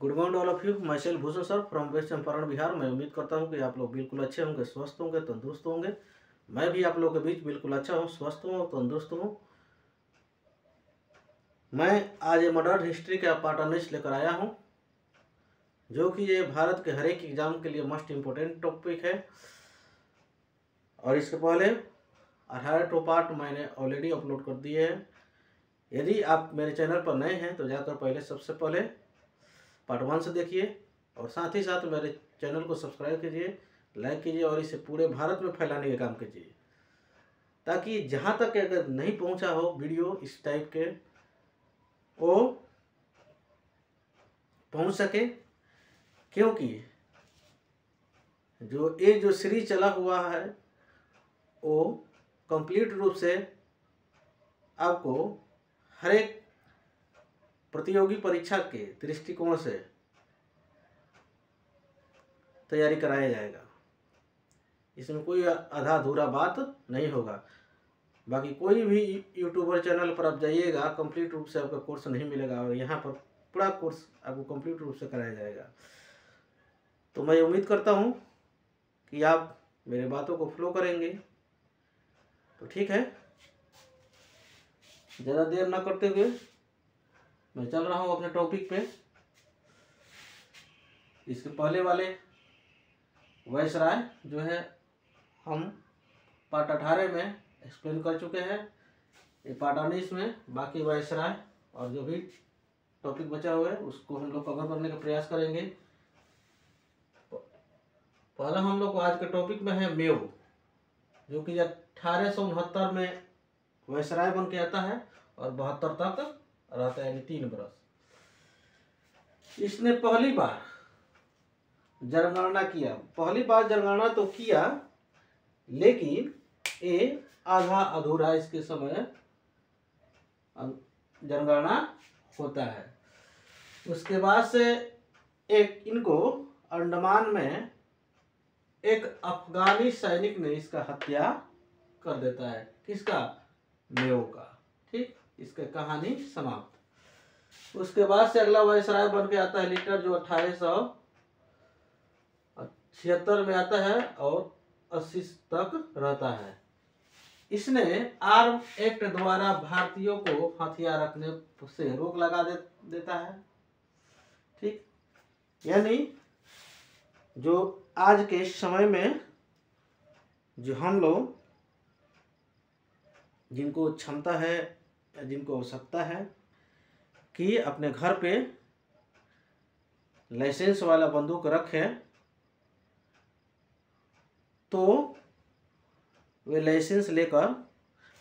Good morning all of you. Myself Bhushan sir from West Champaran Bihar. मैं उम्मीद करता हूं कि आप लोग बिल्कुल अच्छे होंगे, स्वस्थ होंगे, तंदुरुस्त होंगे। मैं भी आप लोगों के बीच बिल्कुल अच्छा हूं, स्वस्थ हूं, तंदुरुस्त हूं। मैं आज ये मॉडर्न हिस्ट्री का पार्ट 19 लेकर आया हूं, जो कि ये भारत के हर एक एग्जाम के लिए मोस्ट इम्पोर्टेंट टॉपिक है। और इसके पहले 18 पार्ट मैंने ऑलरेडी अपलोड कर दिए हैं। यदि आप मेरे चैनल पर नए हैं तो जाकर पहले सबसे पहले पार्ट 1 से देखिए, और साथ ही साथ मेरे चैनल को सब्सक्राइब कीजिए, लाइक कीजिए और इसे पूरे भारत में फैलाने का काम कीजिए, ताकि जहाँ तक अगर नहीं पहुँचा हो वीडियो इस टाइप के वो पहुँच सके। क्योंकि जो सीरीज चला हुआ है वो कंप्लीट रूप से आपको हर एक प्रतियोगी परीक्षा के दृष्टिकोण से तैयारी कराया जाएगा। इसमें कोई आधा अधूरा बात नहीं होगा। बाकी कोई भी यूट्यूबर चैनल पर आप जाइएगा, कंप्लीट रूप से आपका कोर्स नहीं मिलेगा, और यहाँ पर पूरा कोर्स आपको कंप्लीट रूप से कराया जाएगा। तो मैं उम्मीद करता हूँ कि आप मेरे बातों को फॉलो करेंगे। तो ठीक है, ज़्यादा देर ना करते हुए मैं चल रहा हूँ अपने टॉपिक पे। इसके पहले वाले वायसराय जो है हम पार्ट 18 में एक्सप्लेन कर चुके हैं। ये पार्ट 19 में बाकी वायसराय और जो भी टॉपिक बचा हुआ है उसको हम लोग कवर करने का प्रयास करेंगे। पहला हम लोग को आज के टॉपिक में है मेव, जो कि 1869 में वायसराय बन के आता है और 72 तक रहता है, यानी 3 बरस। इसने पहली बार जनगणना किया। पहली बार जनगणना तो किया, लेकिन ये आधा अधूरा इसके समय जनगणना होता है। उसके बाद से एक इनको अंडमान में एक अफगानी सैनिक ने इसका हत्या कर देता है। किसका? मेव का। ठीक, इसका कहानी समाप्त। उसके बाद से अगला वायसराय बन के आता है लीटर, जो 1876 में आता है और 80 तक रहता है। इसने आर्म एक्ट द्वारा भारतीयों को हथियार रखने से रोक लगा देता है। ठीक, यानी जो आज के समय में जो हम लोग जिनको क्षमता है या जिनको आवश्यकता है कि अपने घर पे लाइसेंस वाला बंदूक रखें, तो वे लाइसेंस लेकर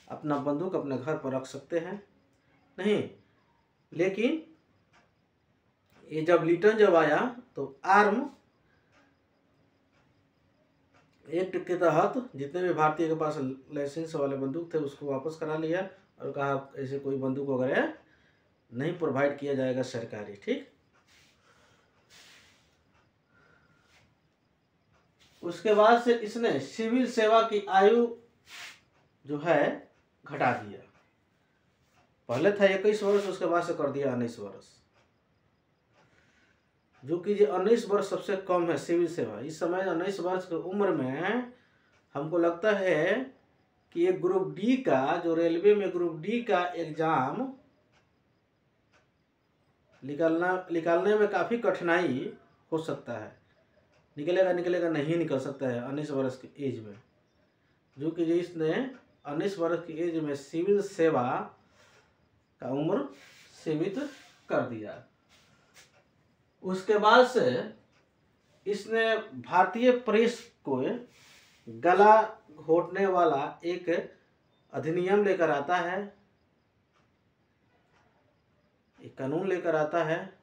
अपना बंदूक अपने घर पर रख सकते हैं। नहीं, लेकिन ये जब लीटन जब आया तो आर्म एक्ट के तहत जितने भी भारतीय के पास लाइसेंस वाले बंदूक थे उसको वापस करा लिया और कहा ऐसे कोई बंदूक वगैरह नहीं प्रोवाइड किया जाएगा सरकारी। ठीक, उसके बाद से इसने सिविल सेवा की आयु जो है घटा दिया। पहले था 21 वर्ष, उसके बाद से कर दिया 19 वर्ष, जो कि 19 वर्ष सबसे कम है सिविल सेवा। इस समय 19 वर्ष की उम्र में हमको लगता है कि ये ग्रुप डी का, जो रेलवे में ग्रुप डी का एग्जाम निकालने में काफ़ी कठिनाई हो सकता है। निकलेगा नहीं निकल सकता है 19 वर्ष की एज में, जो कि इसने 19 वर्ष की एज में सिविल सेवा का उम्र सीमित कर दिया। उसके बाद से इसने भारतीय प्रेस को गला घोटने वाला एक अधिनियम लेकर आता है, एक कानून लेकर आता है,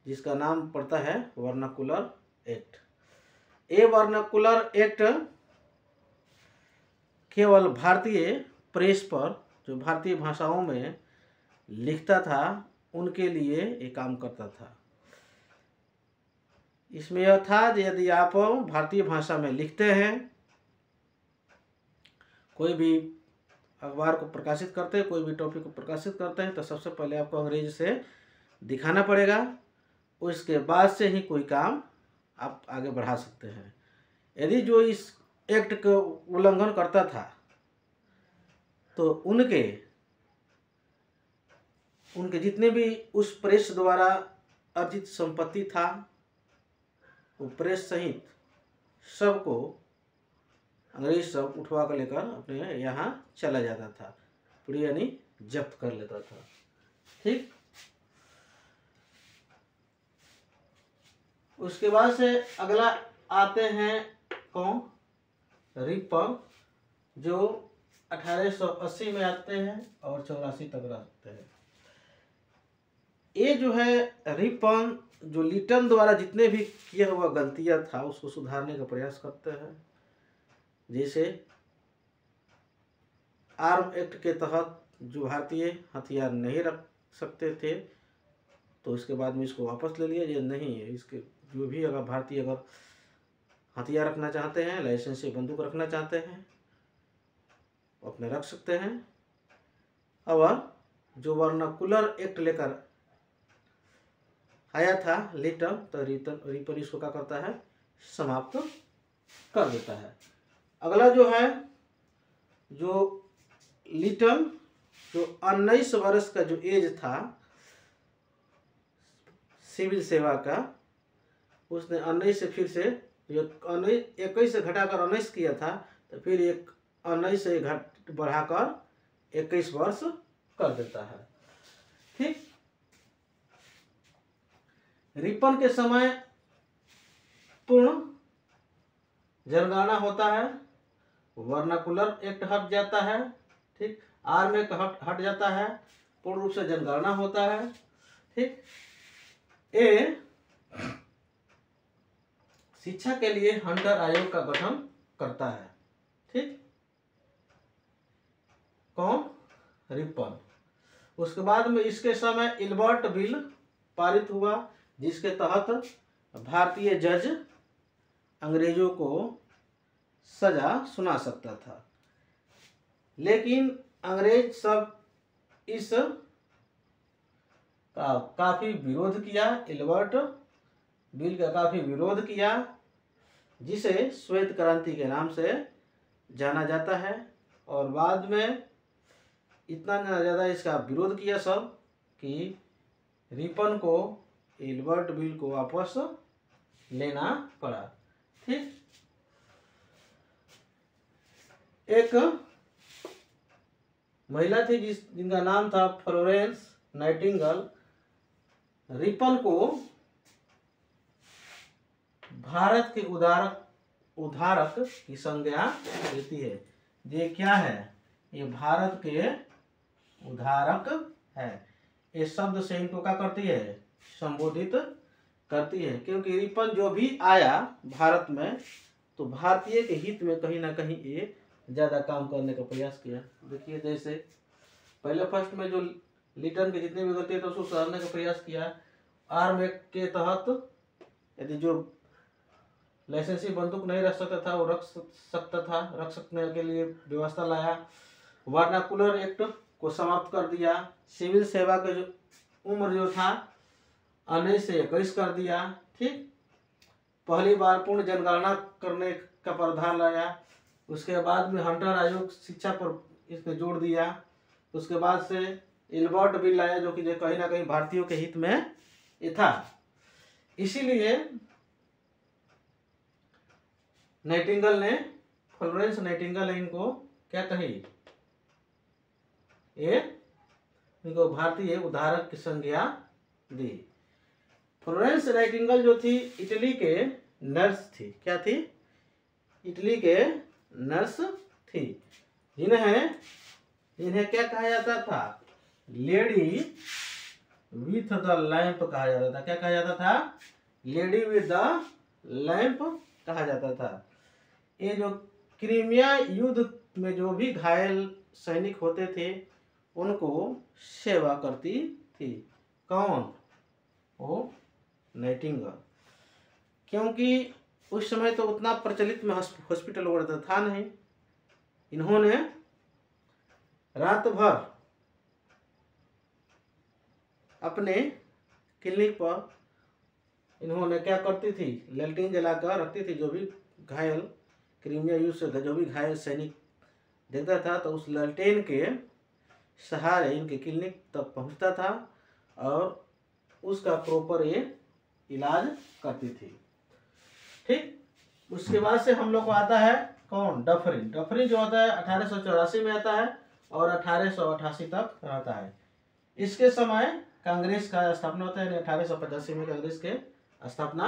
जिसका नाम पड़ता है वर्नाकुलर एक्ट। ये वर्नाकुलर एक्ट केवल भारतीय प्रेस पर, जो भारतीय भाषाओं में लिखता था, उनके लिए ये काम करता था। इसमें यह था कि यदि आप भारतीय भाषा में लिखते हैं, कोई भी अखबार को प्रकाशित करते हैं, कोई भी टॉपिक को प्रकाशित करते हैं, तो सबसे पहले आपको अंग्रेजी से दिखाना पड़ेगा उसके बाद से ही कोई काम आप आगे बढ़ा सकते हैं। यदि जो इस एक्ट का उल्लंघन करता था तो उनके जितने भी उस प्रेस द्वारा अर्जित संपत्ति था वो प्रेस सहित सबको अंग्रेज सब उठवा कर लेकर अपने यहाँ चला जाता था, पूरी यानी जब्त कर लेता था। ठीक, उसके बाद से अगला आते हैं कौन, रिपन, जो 1880 में आते हैं और 84 तक रहते हैं। ये जो है रिपन जो लिटन द्वारा जितने भी किया हुआ गलतियां था उसको सुधारने का प्रयास करते हैं। जैसे आर्म एक्ट के तहत जो भारतीय हथियार नहीं रख सकते थे तो उसके बाद में इसको वापस ले लिया, ये नहीं है। इसके जो भी अगर भारतीय अगर हथियार रखना चाहते हैं, लाइसेंस से बंदूक रखना चाहते हैं, अपने रख सकते हैं। और जो वर्नाकुलर एक्ट लेकर आया था लिटन, तो रिपन इसको क्या करता है, समाप्त कर देता है। अगला जो है जो लिटन, जो 19 वर्ष का जो एज था सिविल सेवा का, उसने 19 से फिर से 21 से घटाकर 19 किया था, तो फिर 19 से बढ़ाकर 21 वर्ष कर देता है। ठीक, रिपन के समय पूर्ण जनगणना होता है, वर्नाकुलर एक्ट हट जाता है। ठीक, आर्म एक्ट हट जाता है, पूर्ण रूप से जनगणना होता है। ठीक, ये शिक्षा के लिए हंटर आयोग का गठन करता है। ठीक, कौन, रिपन। उसके बाद में इसके समय इल्बर्ट बिल पारित हुआ, जिसके तहत भारतीय जज अंग्रेजों को सजा सुना सकता था। लेकिन अंग्रेज सब इस का काफी विरोध किया, इल्बर्ट बिल का काफी विरोध किया, जिसे श्वेत क्रांति के नाम से जाना जाता है। और बाद में इतना ज़्यादा इसका विरोध किया सब कि रिपन को इल्बर्ट बिल को वापस लेना पड़ा। ठीक, एक महिला थी जिनका नाम था फ्लोरेंस नाइटिंगेल, रिपन को भारत के उधारक की संज्ञा देती है। ये क्या है, ये भारत के उधारक है। ये शब्द से इनको क्या करती है, संबोधित करती है, क्योंकि रिपन जो भी आया भारत में तो भारतीय के हित में कहीं ना कहीं ये ज्यादा काम करने का प्रयास किया। देखिए, जैसे पहले फर्स्ट में जो लिटन के जितने भी गलती थे उसको सुधारने का प्रयास किया। आर्म एक्ट के तहत यदि जो लाइसेंसी बंदूक नहीं रख सकता था वो रख सकने के लिए व्यवस्था लाया। वर्नाकुलर एक्ट को समाप्त कर दिया। सिविल सेवा का जो उम्र जो था 19 से 21 कर दिया। ठीक, पहली बार पूर्ण जनगणना करने का प्रावधान लाया। उसके बाद में हंटर आयोग शिक्षा पर इसने जोड़ दिया। उसके बाद से इल्बर्ट बिल लाया, जो कि कहीं ना कहीं भारतीयों के हित में ये था। इसीलिए नाइटिंगेल ने, फ्लोरेंस नाइटिंगेल ने इनको क्या कही, ये इनको भारतीय उधारक की संज्ञा दी। फ्लोरेंस नाइटिंगेल जो थी इटली के नर्स थी। क्या थी, इटली के नर्स थी, जिन्हें क्या कहा जाता था, लेडी विथ द लैंप कहा जाता था। क्या कहा जाता था, लेडी विथ द लैंप कहा जाता था। ये जो क्रीमिया युद्ध में जो भी घायल सैनिक होते थे उनको सेवा करती थी। कौन, वो नाइटिंगेल। क्योंकि उस समय तो उतना प्रचलित में हॉस्पिटल वगैरह था नहीं। इन्होंने रात भर अपने क्लिनिक पर इन्होंने क्या करती थी, लेल्टिन जलाकर रखती थी। जो भी घायल क्रीमिया युद्ध से जो भी घायल सैनिक देखता था तो उस लालटेन के सहारे इनके क्लिनिक तक पहुंचता था और उसका प्रॉपर ये इलाज करती थी। ठीक, उसके बाद से हम लोग को आता है कौन, डफरिन। डफरिन जो होता है 1884 में आता है और 1888 तक रहता है। इसके समय कांग्रेस का स्थापना होता है, 1885 में कांग्रेस के स्थापना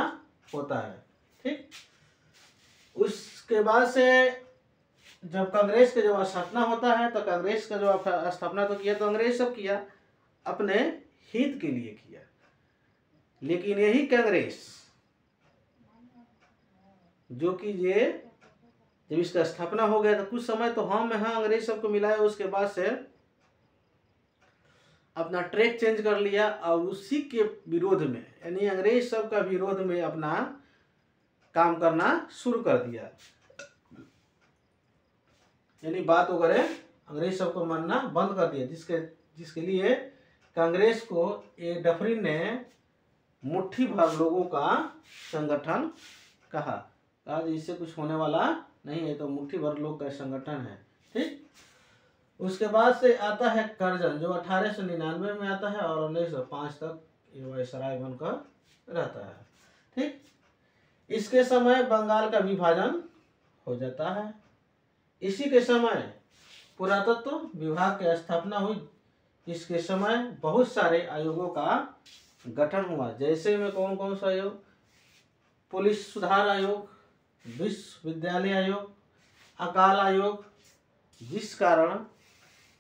होता है। ठीक, उसके बाद से जब कांग्रेस के जब स्थापना होता है तो कांग्रेस का जो स्थापना तो किया तो अंग्रेज सब किया, अपने हित के लिए किया। लेकिन यही कांग्रेस जो कि ये जब इसका स्थापना हो गया तो कुछ समय तो हम यहाँ अंग्रेज सबको मिलाया, उसके बाद से अपना ट्रैक चेंज कर लिया और उसी के विरोध में यानी अंग्रेज सब का विरोध में अपना काम करना शुरू कर दिया। यानी बात वगैरह अंग्रेज सबको मानना बंद कर दिया, जिसके लिए कांग्रेस को ये डफरिन ने मुट्ठी भर लोगों का संगठन कहा इससे कुछ होने वाला नहीं है, तो मुट्ठी भर लोग का संगठन है। ठीक, उसके बाद से आता है कर्जन जो 1899 में आता है और 1905 तक ये वायसराय बनकर रहता है। ठीक, इसके समय बंगाल का विभाजन हो जाता है। इसी के समय पुरातत्व विभाग की स्थापना हुई। इसके समय बहुत सारे आयोगों का गठन हुआ, जैसे में कौन कौन सा आयोग, पुलिस सुधार आयोग, विश्वविद्यालय आयोग, अकाल आयोग, जिस कारण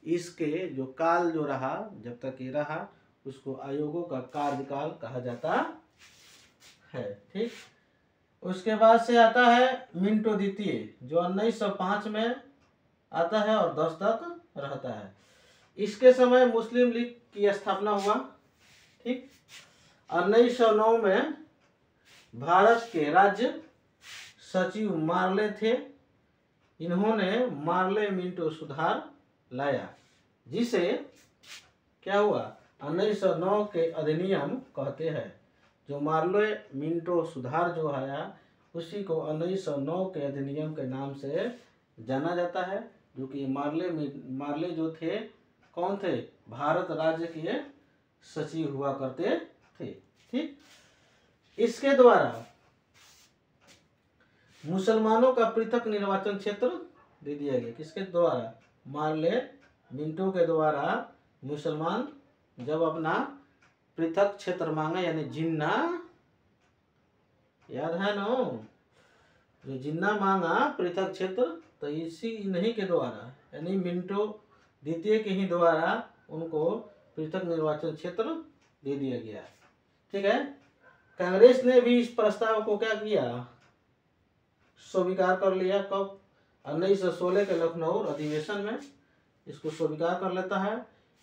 इसके जो काल जो रहा जब तक ये रहा उसको आयोगों का कार्यकाल कहा जाता है। ठीक, उसके बाद से आता है मिंटो द्वितीय जो 1905 में आता है और 10 तक रहता है। इसके समय मुस्लिम लीग की स्थापना हुआ। ठीक, 1909 में भारत के राज्य सचिव मार्ले थे, इन्होंने मार्ले मिंटो सुधार लाया, जिसे क्या हुआ 1909 के अधिनियम कहते हैं। जो मार्ले मिंटो सुधार जो आया उसी को 1909 के अधिनियम के नाम से जाना जाता है। जो कि मार्ले जो थे कौन थे, भारत राज्य के सचिव हुआ करते थे। ठीक, इसके द्वारा मुसलमानों का पृथक निर्वाचन क्षेत्र दे दिया गया। किसके द्वारा, मार्ले मिंटो के द्वारा मुसलमान जब अपना पृथक क्षेत्र मांगा, यानी जिन्ना, याद है ना, जो जिन्ना मांगा पृथक क्षेत्र, तो इसी इन्हीं के द्वारा यानी मिंटो द्वितीय के ही द्वारा उनको पृथक निर्वाचन क्षेत्र दे दिया गया। ठीक है, कांग्रेस ने भी इस प्रस्ताव को क्या किया, स्वीकार कर लिया। कब, 1916 के लखनऊ अधिवेशन में इसको स्वीकार कर लेता है।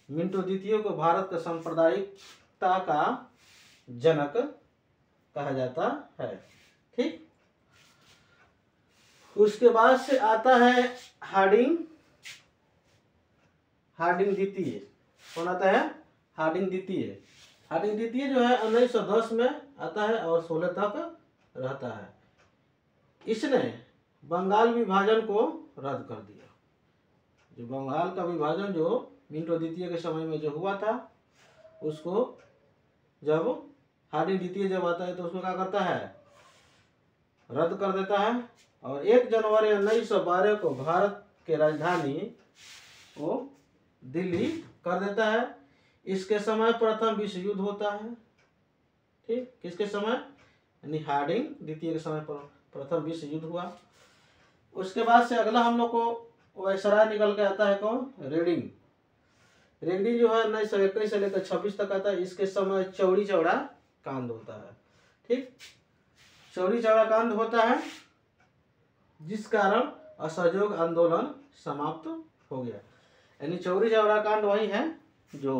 मिंटो द्वितीय को भारत का सांप्रदायिकता का जनक कहा जाता है। ठीक, उसके बाद से आता है हार्डिंग द्वितीय। कौन आता है, हार्डिंग द्वितीय। हार्डिंग द्वितीय जो है 1910 में आता है और 16 तक रहता है। इसने बंगाल विभाजन को रद्द कर दिया। जो बंगाल का विभाजन जो मिंटो द्वितीय के समय में जो हुआ था, उसको जब हार्डिंग द्वितीय जब आता है तो उसको क्या करता है, रद्द कर देता है। और 1 जनवरी 1912 को भारत के राजधानी को दिल्ली कर देता है। इसके समय प्रथम विश्व युद्ध होता है। ठीक, किसके समय, यानी हार्डिंग द्वितीय के समय पर प्रथम विश्व युद्ध हुआ। उसके बाद से अगला हम लोग को वायसराय निकल के आता है कौन, रेडिंग। रेडिंग जो है 1921 से लेकर 26 तक आता है। इसके समय चौड़ी चौड़ा कांड होता है। ठीक, चौड़ी चौड़ा कांड होता है जिस कारण असहयोग आंदोलन समाप्त हो गया। यानी चौड़ी चौड़ा कांड वही है जो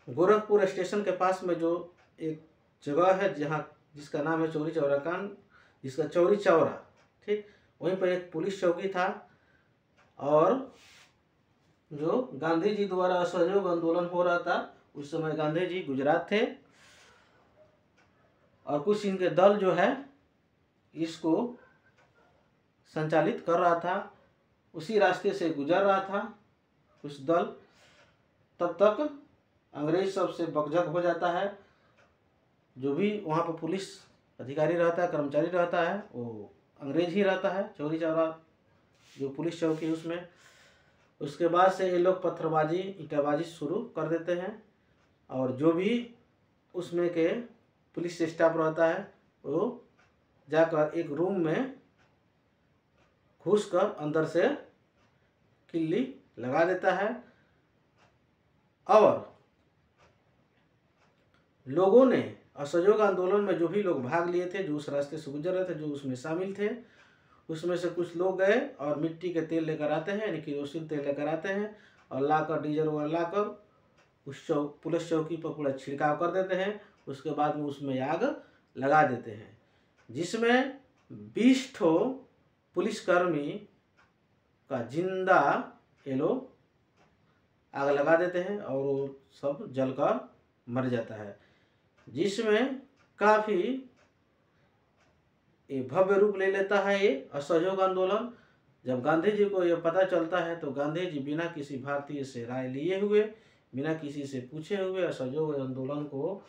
गोरखपुर स्टेशन के पास में जो एक जगह है जहाँ जिसका नाम है चौरी चौरा कांड, जिसका चौरी चौरा। ठीक, वहीं पर एक पुलिस चौकी था और जो गांधी जी द्वारा असहयोग आंदोलन हो रहा था, उस समय गांधी जी गुजरात थे और कुछ इनके दल जो है इसको संचालित कर रहा था, उसी रास्ते से गुजर रहा था कुछ दल। तब तक अंग्रेज सबसे बकझक हो जाता है। जो भी वहाँ पर पुलिस अधिकारी रहता है, कर्मचारी रहता है, वो अंग्रेज ही रहता है, चौरी चौरा जो पुलिस चौकी है उसमें। उसके बाद से ये लोग पत्थरबाजी, ईंटाबाजी शुरू कर देते हैं और जो भी उसमें के पुलिस स्टाफ रहता है वो जाकर एक रूम में घुसकर अंदर से किल्ली लगा देता है। और लोगों ने असहयोग आंदोलन में जो भी लोग भाग लिए थे, जो उस रास्ते से गुजर रहे थे, जो उसमें शामिल थे, उसमें से कुछ लोग गए और मिट्टी के तेल लेकर आते हैं, यानी केरोसिन तेल लेकर आते हैं और लाकर डीजल वगैरह लाकर उस पुलिस चौकी पर पूरा छिड़काव कर देते हैं। उसके बाद में उसमें आग लगा देते हैं, जिसमें 20 ठो पुलिसकर्मी का जिंदा ये लोग आग लगा देते हैं और वो सब जलकर मर जाता है, जिसमें काफ़ी ये भव्य रूप ले लेता है ये असहयोग आंदोलन। जब गांधी जी को ये पता चलता है तो गांधी जी बिना किसी भारतीय से राय लिए हुए, बिना किसी से पूछे हुए असहयोग आंदोलन को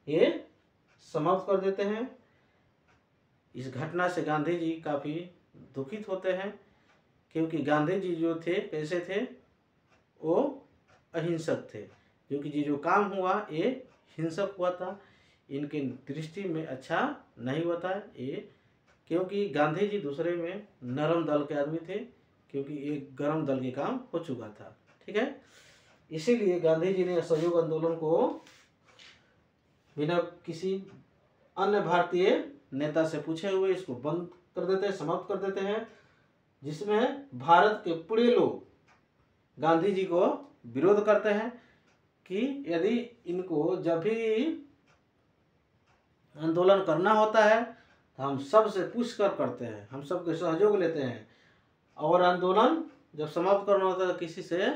ये समाप्त कर देते हैं। इस घटना से गांधी जी काफ़ी दुखित होते हैं, क्योंकि गांधी जी जो थे कैसे थे, वो अहिंसक थे, क्योंकि ये जो काम हुआ ये हिंसक हुआ था, इनके दृष्टि में अच्छा नहीं हुआ था ये, क्योंकि गांधी जी दूसरे में नरम दल के आदमी थे, क्योंकि एक गर्म दल के काम हो चुका था। ठीक है, इसीलिए गांधी जी ने असहयोग आंदोलन को बिना किसी अन्य भारतीय नेता से पूछे हुए इसको बंद कर देते हैं, समाप्त कर देते हैं, जिसमें भारत के पूरे लोग गांधी जी को विरोध करते हैं कि यदि इनको जब भी आंदोलन करना होता है तो हम सब से पूछ कर करते हैं, हम सबके सहयोग लेते हैं, और आंदोलन जब समाप्त करना होता है तो किसी से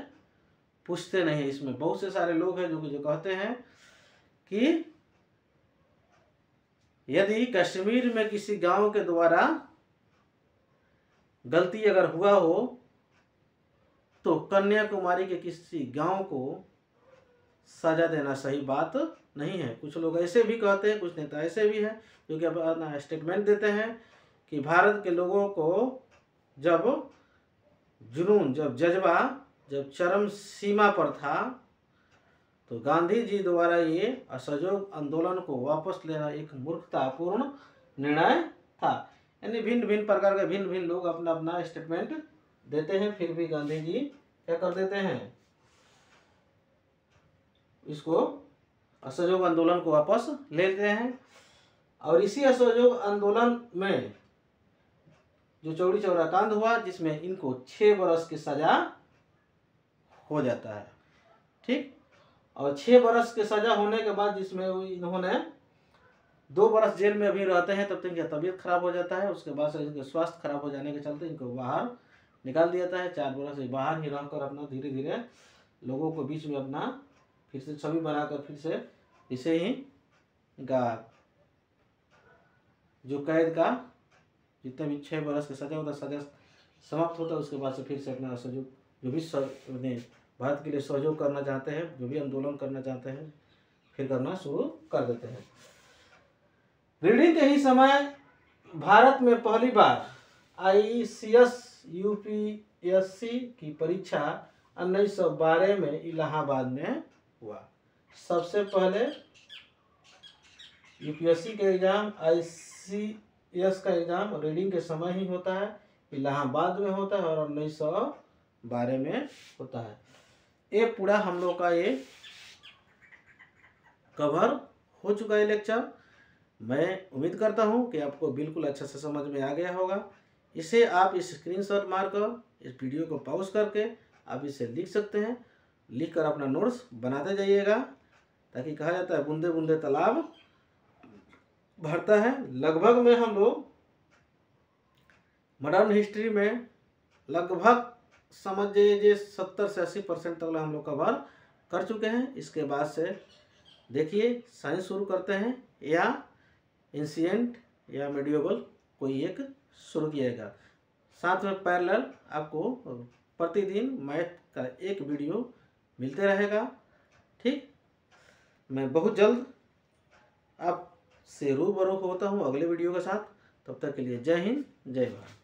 पूछते नहीं। इसमें बहुत से सारे लोग हैं जो कहते हैं कि यदि कश्मीर में किसी गांव के द्वारा गलती अगर हुआ हो तो कन्याकुमारी के किसी गांव को सजा देना सही बात नहीं है। कुछ लोग ऐसे भी कहते हैं, कुछ नेता ऐसे भी हैं जो कि अपना स्टेटमेंट देते हैं कि भारत के लोगों को जब जुनून, जब जज्बा जब चरम सीमा पर था तो गांधी जी द्वारा ये असहयोग आंदोलन को वापस लेना एक मूर्खतापूर्ण निर्णय था। यानी भिन्न भिन्न प्रकार के भिन्न भिन्न लोग अपना अपना स्टेटमेंट देते हैं, फिर भी गांधी जी क्या कर देते हैं, इसको असहयोग आंदोलन को वापस लेते हैं। और इसी असहयोग आंदोलन में जो चौरी चौरा कांड हुआ, जिसमें इनको 6 बरस की सजा हो जाता है। ठीक, और 6 बरस की सजा होने के बाद जिसमें इन्होंने 2 बरस जेल में अभी रहते हैं, तब तक इनकी तबीयत खराब हो जाता है। उसके बाद से इनके स्वास्थ्य खराब हो जाने के चलते इनको बाहर निकाल दिया जाता है। 4 बरस से बाहर ही रहकर अपना धीरे धीरे लोगों को बीच में अपना फिर से छवि बनाकर फिर से इसे ही इनका जो कैद का जितने भी 6 बरस की सजा होता है, सजा समाप्त होता है। उसके बाद से फिर से अपना सहयोग, जो भी भारत के लिए सहयोग करना चाहते हैं, जो भी आंदोलन करना चाहते हैं, फिर करना शुरू कर देते हैं। रीडिंग के ही समय भारत में पहली बार ICS UPSC की परीक्षा 1912 में इलाहाबाद में हुआ। सबसे पहले UPSC का एग्जाम, ICS का एग्जाम रीडिंग के समय ही होता है, इलाहाबाद में होता है और 1912 में होता है। ये पूरा हम लोग का ये कवर हो चुका है लेक्चर। मैं उम्मीद करता हूँ कि आपको बिल्कुल अच्छे से समझ में आ गया होगा। इसे आप इस स्क्रीनशॉट मारकर इस वीडियो को पॉज करके आप इसे लिख सकते हैं। लिखकर अपना नोट्स बनाते जाइएगा, ताकि कहा जाता है बूंदे बूंदे तालाब भरता है। लगभग में हम लोग मॉडर्न हिस्ट्री में लगभग समझिए 70 से 80% तक हम लोग कवर कर चुके हैं। इसके बाद से देखिए साइंस शुरू करते हैं, या एंशिएंट या मेडिएवल कोई एक शुरू किएगा। साथ में पैरेलल आपको प्रतिदिन मैथ का एक वीडियो मिलते रहेगा। ठीक, मैं बहुत जल्द आपसे रूबरू होता हूँ अगले वीडियो के साथ। तब तक के लिए जय हिंद, जय भारत।